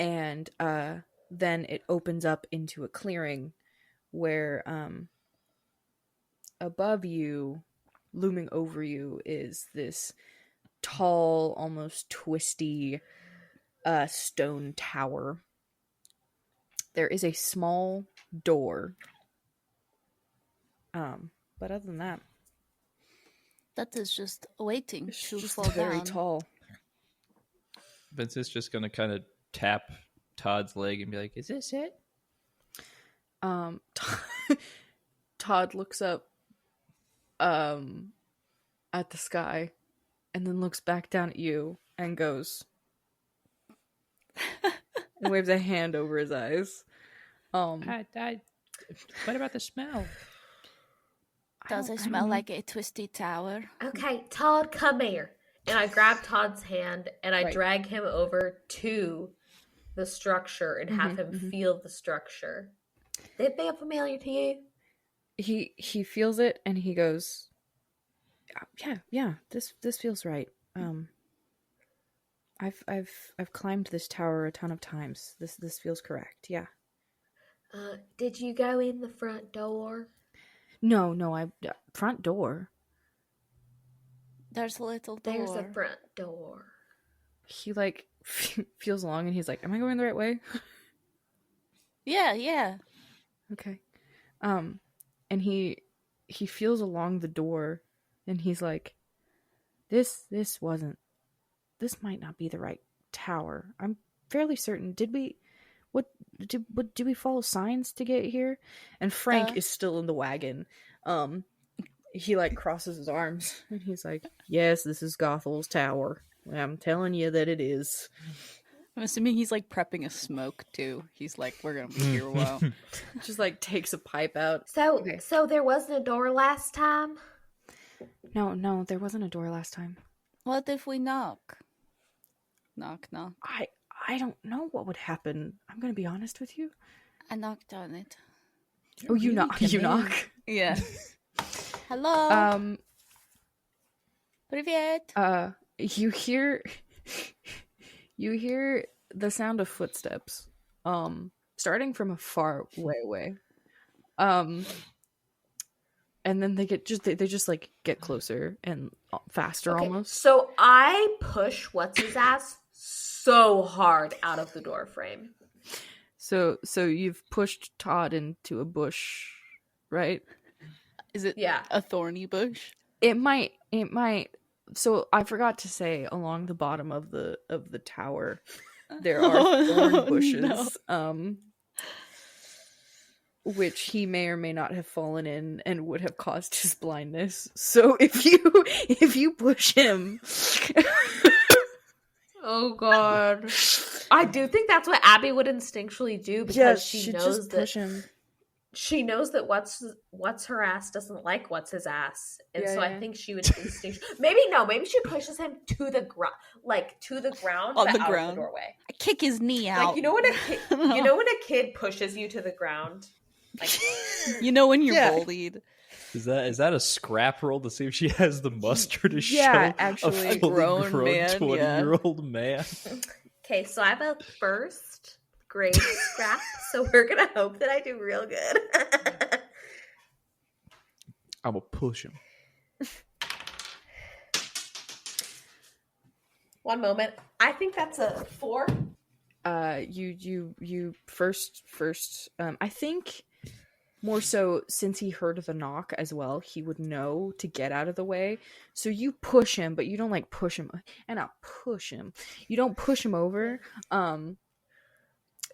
And then it opens up into a clearing where above you, looming over you, is this tall, almost twisty stone tower. There is a small door. But other than that, That is just waiting it's to just fall very down. tall. Vincent's just gonna kind of tap Todd's leg and be like, "Is this it?" Todd looks up at the sky, and then looks back down at you and goes and waves a hand over his eyes. What about the smell? Does it smell like a twisty tower? Okay, Todd, come here. And I grab Todd's hand and I Right. drag him over to the structure and have him feel the structure. They feel familiar to you? He feels it, and he goes, yeah, this feels right. I've climbed this tower a ton of times. This feels correct. Yeah. Did you go in the front door? No, front door. There's a little door. There's a front door. He like feels along, and he's like, am I going the right way? Yeah. Okay. And he feels along the door, and he's like, this might not be the right tower. I'm fairly certain. Did we follow signs to get here? And Frank is still in the wagon. He like crosses his arms, and he's like, yes, this is Gothel's tower. I'm telling you that it is. I'm assuming he's like prepping a smoke too. He's like, we're gonna be here a while. Just like takes a pipe out. So, Okay. so there wasn't a door last time? No, there wasn't a door last time. What if we knock? Knock. I don't know what would happen. I'm gonna be honest with you. I knocked on it. Oh, you knock. You knock. Yeah. Hello. Привет. You hear the sound of footsteps, starting from a far way away. And and then they just like get closer and faster almost. So I push what's his ass so hard out of the door frame. So you've pushed Todd into a bush, right? Is it a thorny bush? It might. So I forgot to say, along the bottom of the tower, there are thorn bushes, which he may or may not have fallen in and would have caused his blindness. So if you push him, oh god, I do think that's what Abby would instinctually do because she knows that. Push him. She knows that what's her ass doesn't like what's his ass, and I think she would maybe she pushes him to the ground, on but the out ground. of the doorway. I kick his knee out. Like when a kid pushes you to the ground, like when you're bullied. Is that a scrap roll to see if she has the muster to show actually, a fully grown man, 20-year-old man? Okay, so I have a first grade scrap, so we're gonna hope that I do real good. I'm gonna push him. One moment. I think that's a 4. You first. I think more so since he heard the knock as well, he would know to get out of the way. So you push him, but you don't like push him, and I'll push him. You don't push him over.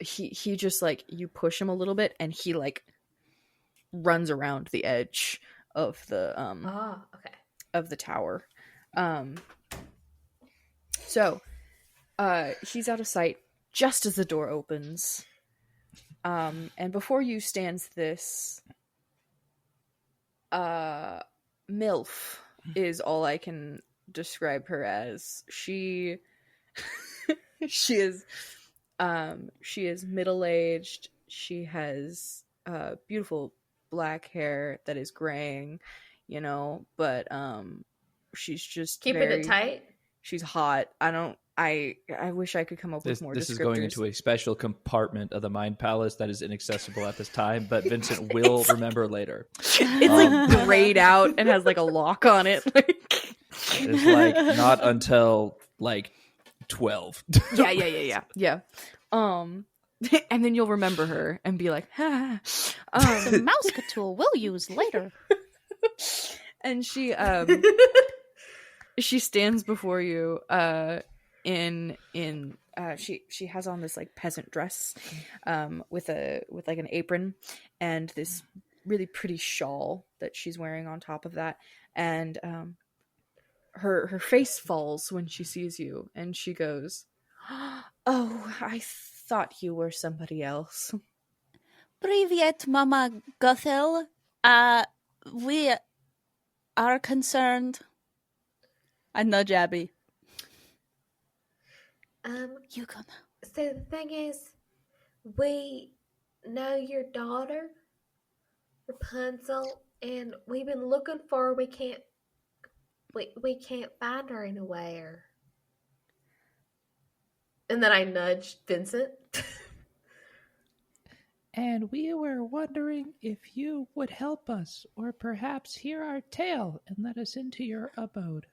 He just like you push him a little bit, and he like runs around the edge of the of the tower. So he's out of sight just as the door opens. And before you stands this MILF is all I can describe her as. She is middle-aged. She has beautiful black hair that is graying, but she's just keeping it tight. She's hot. I wish I could come up with more descriptors. This is going into a special compartment of the Mind Palace that is inaccessible at this time, but Vincent will remember later. It's like grayed out and has like a lock on it. It's like not until like 12. Yeah. And then you'll remember her and be like, ha. The mouse tool we'll use later. And she stands before you she has on this like peasant dress with like an apron and this really pretty shawl that she's wearing on top of that, and her face falls when she sees you, and she goes, "Oh, I thought you were somebody else." Privyet, Mama Gothel. We are concerned. I nudge Abby. You go now. So the thing is, we know your daughter, Rapunzel, and we've been looking for her. We can't find her anywhere. And then I nudged Vincent. And we were wondering if you would help us, or perhaps hear our tale and let us into your abode.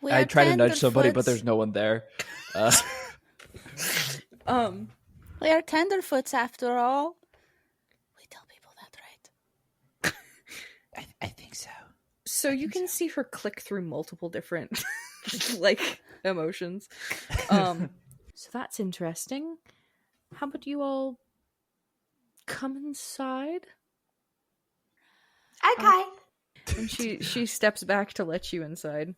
I try to nudge somebody, but there's no one there. We are Tenderfoots after all. We tell people that, right? I think so. So you can see her click through multiple different like emotions. So that's interesting. How about you all come inside? Okay. And she steps back to let you inside.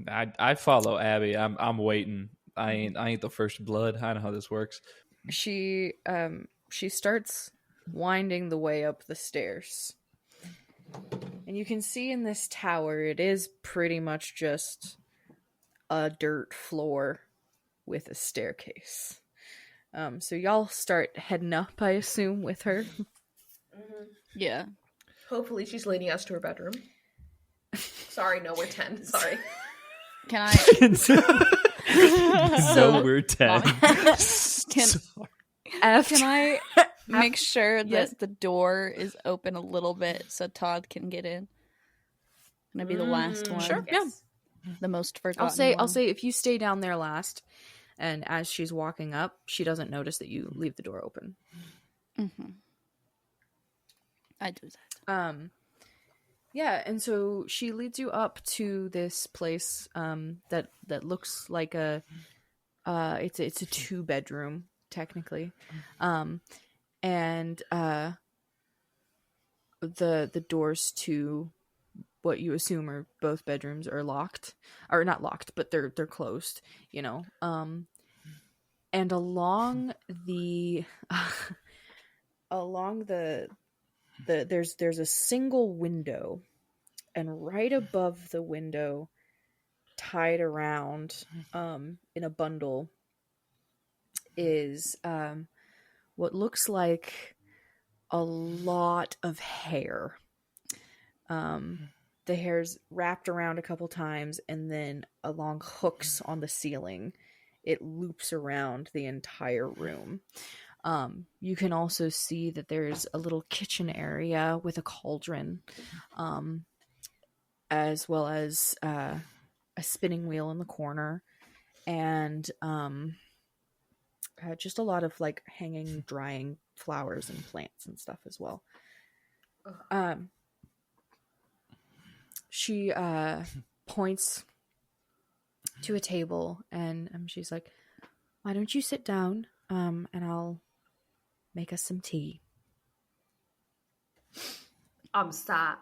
I follow Abby. I'm waiting. I ain't the first blood. I know how this works. She starts winding the way up the stairs. And you can see in this tower it is pretty much just a dirt floor with a staircase. So y'all start heading up, I assume, with her. Mm-hmm. Yeah. Hopefully she's leading us to her bedroom. Sorry, no, we're 10. Sorry. Can I? So we're 10. Can I make sure that Yes. the door is open a little bit so Todd can get in. Gonna be the last one. Sure. Yes. The most forgotten I'll one. say if you stay down there last, and as she's walking up, she doesn't notice that you leave the door open. Mm-hmm. I do that. Yeah, and so she leads you up to this place that looks like a it's a 2-bedroom technically. And the doors to what you assume are both bedrooms are locked, or not locked, but they're closed, you know. And along the there's a single window, and right above the window, tied around in a bundle, is what looks like a lot of hair. The hair's wrapped around a couple times, and then along hooks on the ceiling, it loops around the entire room. You can also see that there's a little kitchen area with a cauldron, as well as a spinning wheel in the corner, and just a lot of like hanging, drying flowers and plants and stuff as well. She points to a table, and she's like, "Why don't you sit down, and I'll make us some tea." Stop.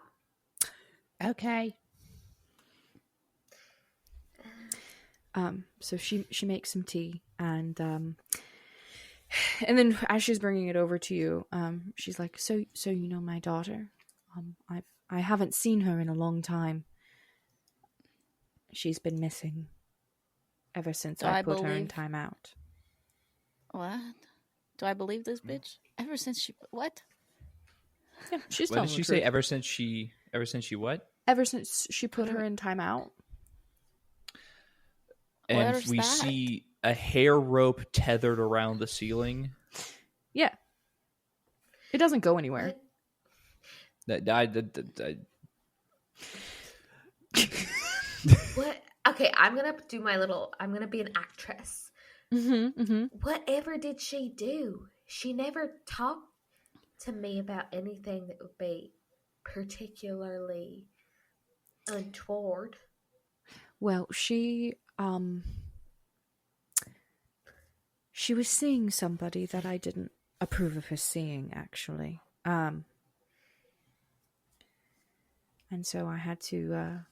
Okay. So she makes some tea, and then as she's bringing it over to you, she's like, "So you know my daughter? I haven't seen her in a long time. She's been missing ever since I put her in timeout." What? Do I believe this bitch? Ever since she... What? Yeah, she's What telling did the she say? truth. Ever since she what? Ever since she put her in timeout. And Where's we that? see a hair rope tethered around the ceiling. Yeah. It doesn't go anywhere. What? That What? Okay, I'm gonna do my little. I'm gonna be an actress. Whatever did she do? She never talked to me about anything that would be particularly untoward. Well, she was seeing somebody that I didn't approve of her seeing, actually. And so I had to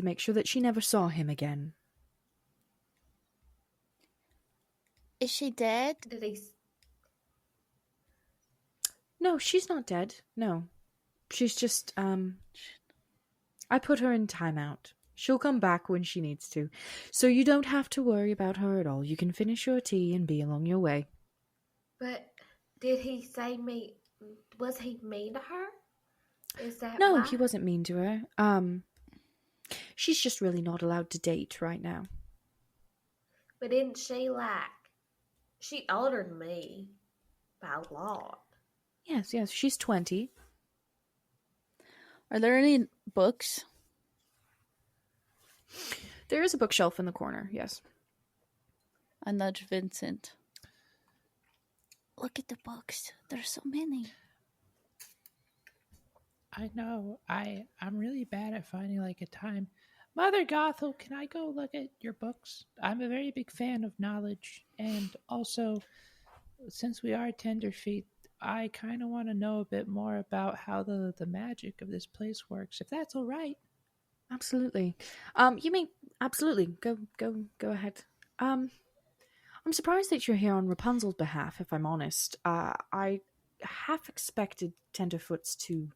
make sure that she never saw him again. Is she dead? Did he? No, she's not dead. No. She's just I put her in timeout. She'll come back when she needs to. So you don't have to worry about her at all. You can finish your tea and be along your way. But did he say me? Was he mean to her? Is that No, why? he wasn't mean to her. She's just really not allowed to date right now. But didn't she she older than me by a lot. Yes, she's 20. Are there any books? There is a bookshelf in the corner, yes. I nudge Vincent. Look at the books. There's so many. I know. I'm really bad at finding like a time. Mother Gothel, can I go look at your books? I'm a very big fan of knowledge, and also, since we are Tenderfeet, I kind of want to know a bit more about how the magic of this place works, if that's all right. Absolutely. You may absolutely go ahead. I'm surprised that you're here on Rapunzel's behalf, if I'm honest. I half expected Tenderfoots to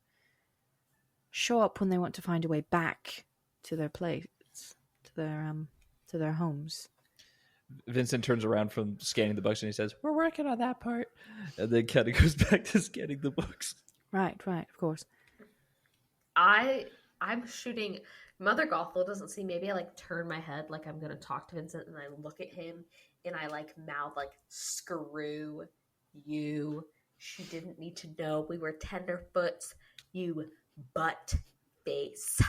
show up when they want to find a way back to their place, to their homes. Vincent turns around from scanning the books and he says, We're working on that part. and then kind of goes back to scanning the books. Right, of course. I'm shooting. Mother Gothel doesn't see me. Maybe I like turn my head like I'm gonna talk to Vincent, and I look at him and I like mouth like "screw you" She didn't need to know we were Tenderfoots, you butt face.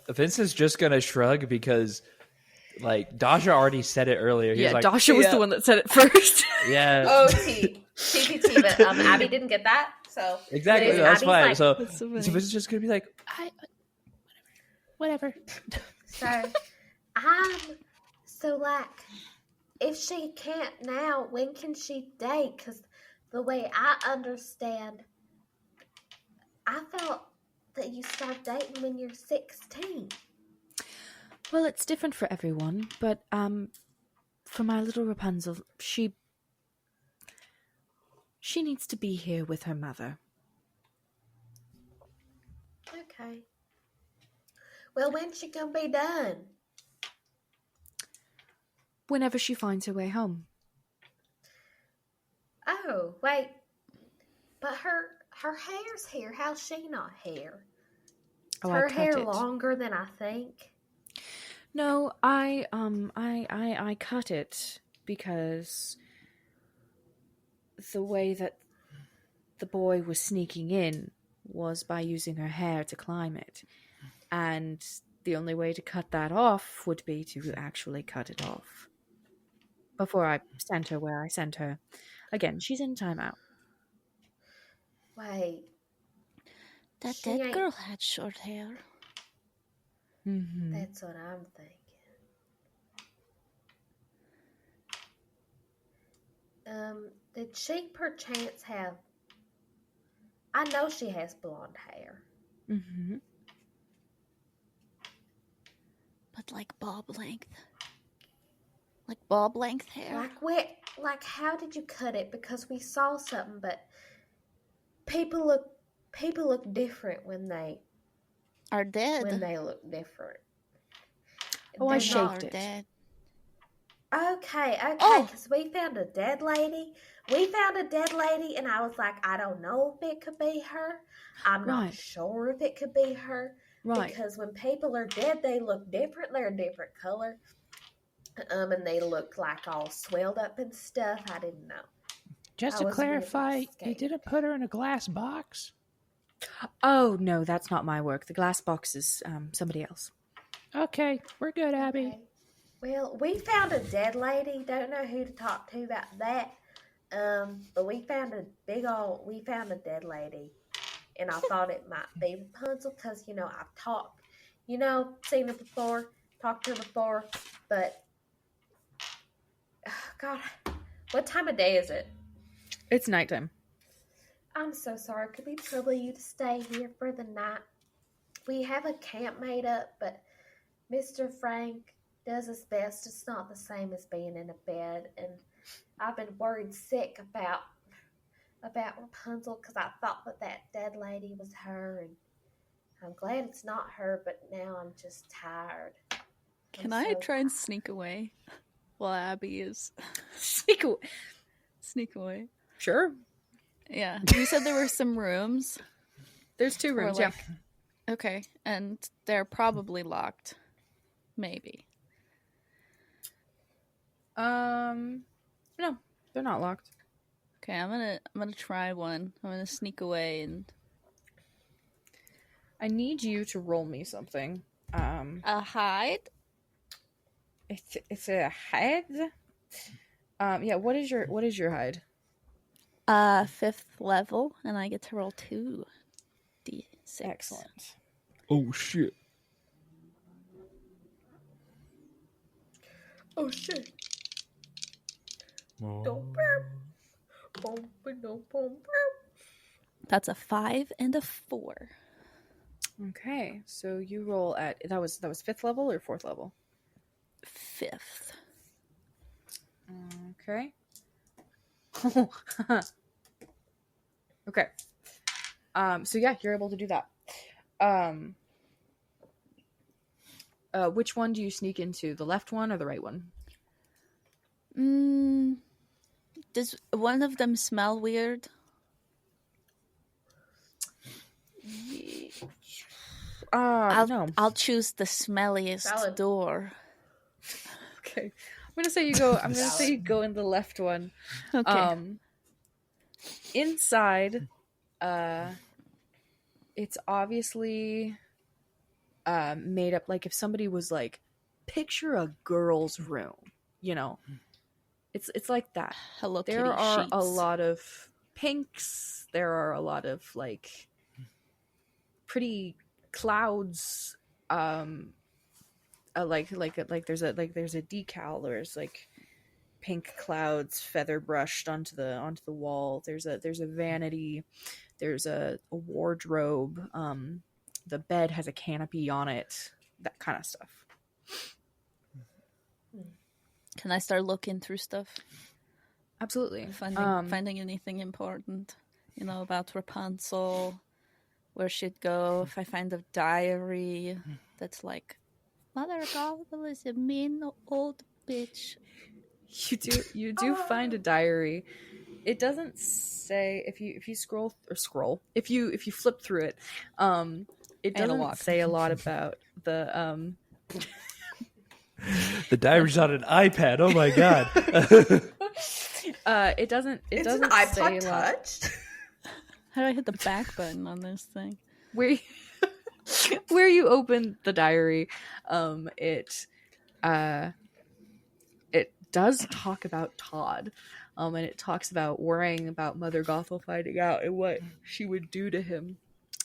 Vincent's just gonna shrug because, like, Dasha already said it earlier. He was like, Dasha was the one that said it first. Yeah. Oh, TPT, but Abby didn't get that, so Exactly. Abby's That's fine. like, So funny. Vincent's just gonna be like, Whatever. So like, if she can't now, when can she date? Because the way I understand, I felt that you start dating when you're 16. Well, it's different for everyone, but for my little Rapunzel, she needs to be here with her mother. Okay. Well, when's she gonna be done? Whenever she finds her way home. Oh, wait. But her hair's here. How's she not here? Is her hair longer than I think? No, I cut it because the way that the boy was sneaking in was by using her hair to climb it. And the only way to cut that off would be to actually cut it off. Before I sent her where I sent her. Again, she's in timeout. Wait. That dead girl had short hair. Mm-hmm. That's what I'm thinking. Did she perchance have... I know she has blonde hair. Mm-hmm. But like bob length. Like bob length hair. Like how did you cut it? Because we saw something, but people look different when they are dead. When they look different. Oh, I shaved it. Dead. Okay, because we found a dead lady. And I was like, I don't know if it could be her. I'm not sure if it could be her. Right. Because when people are dead, they look different. They're a different color. And they look like all swelled up and stuff. I didn't know. Just to clarify, you didn't put her in a glass box? Oh, no, that's not my work. The glass box is somebody else. Okay, we're good, Abby. Okay. Well, we found a dead lady. Don't know who to talk to about that. But we found a dead lady. And I thought it might be Rapunzel because, I've talked, seen her before, talked to her before. But, God, what time of day is it? It's nighttime. I'm so sorry. Could we trouble you to stay here for the night? We have a camp made up, but Mr. Frank does his best. It's not the same as being in a bed, and I've been worried sick about Rapunzel because I thought that dead lady was her, and I'm glad it's not her, but now I'm just tired. Can I try and sneak away while Abby is... Sneak away. Sure. Yeah. You said there were some rooms. There's 2 rooms, yeah. Okay, and they're probably locked. Maybe. No, they're not locked. Okay, I'm gonna try one. I'm gonna sneak away and... I need you to roll me something. A hide? It's a hide? Yeah, what is your hide? 5th level, and I get to roll 2d6. Excellent. Oh shit. Oh shit. That's a 5 and a 4. Okay, so you roll at that was 5th level or 4th level? 5th. Okay. Okay. So yeah, you're able to do that. Which one do you sneak into? The left one or the right one? Does one of them smell weird? No. I'll choose the smelliest door. Okay. gonna say you go. I'm gonna say you go in the left one. Okay. Inside, it's obviously made up. Like if somebody was like, picture a girl's room. You know, it's like that. Hello Kitty There are sheets. a lot of pinks. There are a lot of like pretty clouds. Like there's a decal. There's like pink clouds feather brushed onto the wall. There's a vanity. There's a wardrobe. The bed has a canopy on it. That kind of stuff. Can I start looking through stuff? Absolutely. Finding anything important, about Rapunzel, where she'd go. If I find a diary that's like, Mother Gothel is a mean old bitch. You do find a diary. It doesn't say if you scroll if you flip through it. It doesn't say a lot about the The diary's on an iPad. Oh my god. It doesn't It's say an a iPod lot. Touch. How do I hit the back button on this thing? Where you open the diary, it does talk about Todd, and it talks about worrying about Mother Gothel finding out and what she would do to him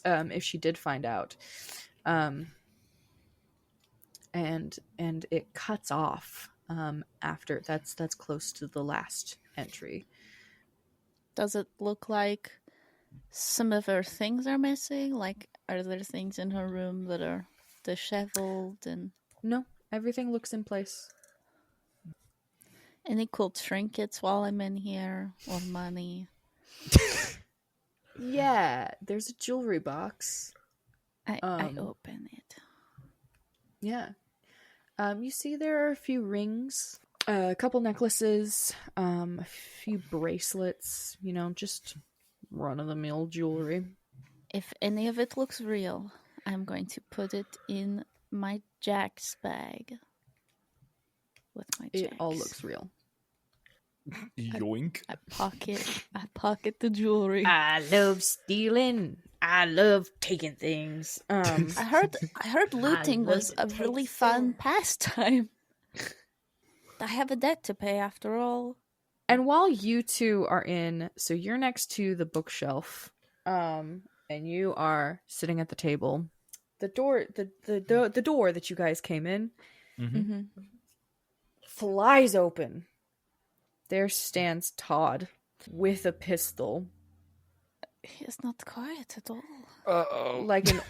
if she did find out, and it cuts off after that's close to the last entry. Does it look like some of her things are missing? Like, are there things in her room that are disheveled and... No, everything looks in place. Any cool trinkets while I'm in here? Or money? Yeah, there's a jewelry box. I open it. Yeah. You see there are a few rings, a couple necklaces, a few bracelets, just run-of-the-mill jewelry. If any of it looks real, I'm going to put it in my Jack's bag. With my Jacks. It all looks real. Yoink. I pocket the jewelry. I love stealing. I love taking things. I heard looting was a really fun pastime. I have a debt to pay after all. And while you two are in, so you're next to the bookshelf, and you are sitting at the table. The door that you guys came in flies open. There stands Todd with a pistol. He's not quiet at all. Uh-oh. Like an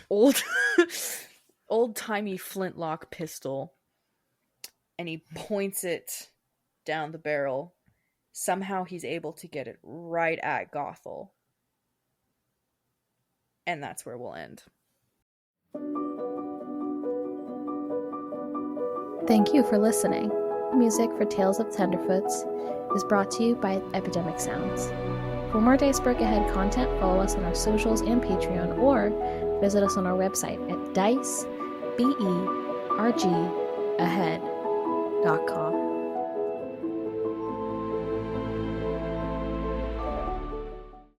old-timey flintlock pistol. And he points it down the barrel. Somehow he's able to get it right at Gothel. And that's where we'll end. Thank you for listening. Music for Tales of Tenderfoots is brought to you by Epidemic Sounds. For more DICEBERG Ahead content, follow us on our socials and Patreon, or visit us on our website at DICEBERG Ahead.com.